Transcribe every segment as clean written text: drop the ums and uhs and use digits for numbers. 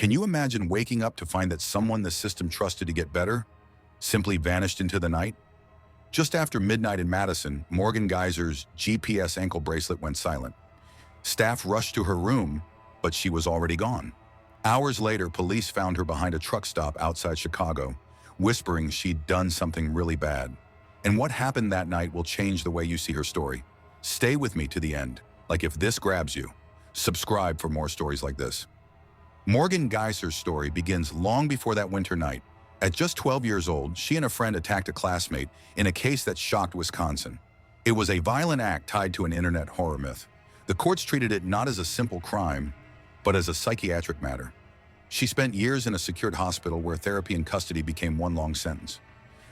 Can you imagine waking up to find that someone the system trusted to get better simply vanished into the night? Just after midnight in Madison, Morgan Geyser's GPS ankle bracelet went silent. Staff rushed to her room, but she was already gone. Hours later, police found her behind a truck stop outside Chicago, whispering she'd done something really bad. And what happened that night will change the way you see her story. Stay with me to the end. Like if this grabs you, subscribe for more stories like this. Morgan Geyser's story begins long before that winter night. At just 12 years old, she and a friend attacked a classmate in a case that shocked Wisconsin. It was a violent act tied to an internet horror myth. The courts treated it not as a simple crime, but as a psychiatric matter. She spent years in a secured hospital where therapy and custody became one long sentence.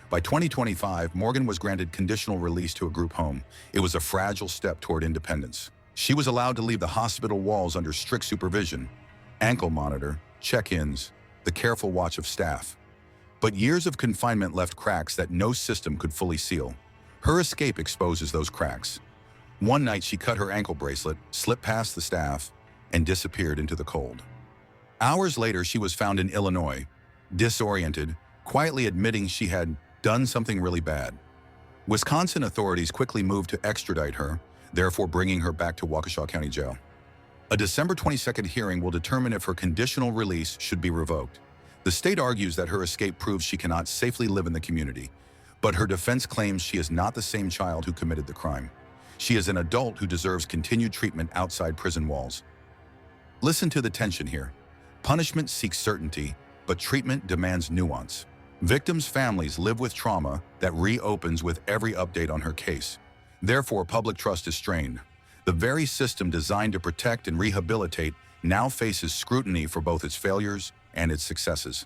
By 2025, Morgan was granted conditional release to a group home. It was a fragile step toward independence. She was allowed to leave the hospital walls under strict supervision, ankle monitor, check-ins, the careful watch of staff. But years of confinement left cracks that no system could fully seal. Her escape exposes those cracks. One night she cut her ankle bracelet, slipped past the staff, and disappeared into the cold. Hours later, she was found in Illinois, disoriented, quietly admitting she had done something really bad. Wisconsin authorities quickly moved to extradite her, therefore bringing her back to Waukesha County Jail. A December 22nd hearing will determine if her conditional release should be revoked. The state argues that her escape proves she cannot safely live in the community, but her defense claims she is not the same child who committed the crime. She is an adult who deserves continued treatment outside prison walls. Listen to the tension here. Punishment seeks certainty, but treatment demands nuance. Victims' families live with trauma that reopens with every update on her case. Therefore, public trust is strained. The very system designed to protect and rehabilitate now faces scrutiny for both its failures and its successes.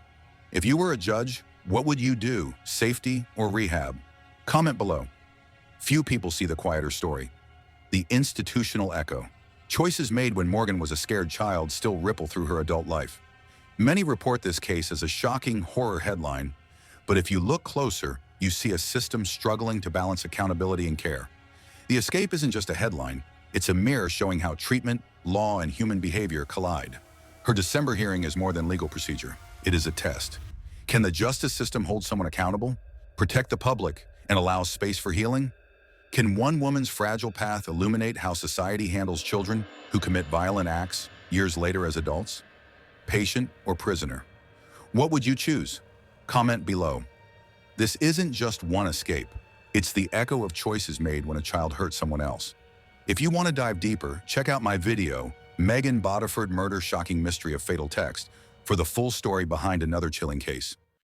If you were a judge, what would you do? Safety or rehab? Comment below. Few people see the quieter story. The institutional echo. Choices made when Morgan was a scared child still ripple through her adult life. Many report this case as a shocking horror headline, but if you look closer, you see a system struggling to balance accountability and care. The escape isn't just a headline, it's a mirror showing how treatment, law, and human behavior collide. Her December hearing is more than legal procedure. It is a test. Can the justice system hold someone accountable, protect the public, and allow space for healing? Can one woman's fragile path illuminate how society handles children who commit violent acts years later as adults? Patient or prisoner? What would you choose? Comment below. This isn't just one escape. It's the echo of choices made when a child hurt someone else. If you want to dive deeper, check out my video, Megan Bodiford Murder Shocking Mystery of Fatal Text, for the full story behind another chilling case.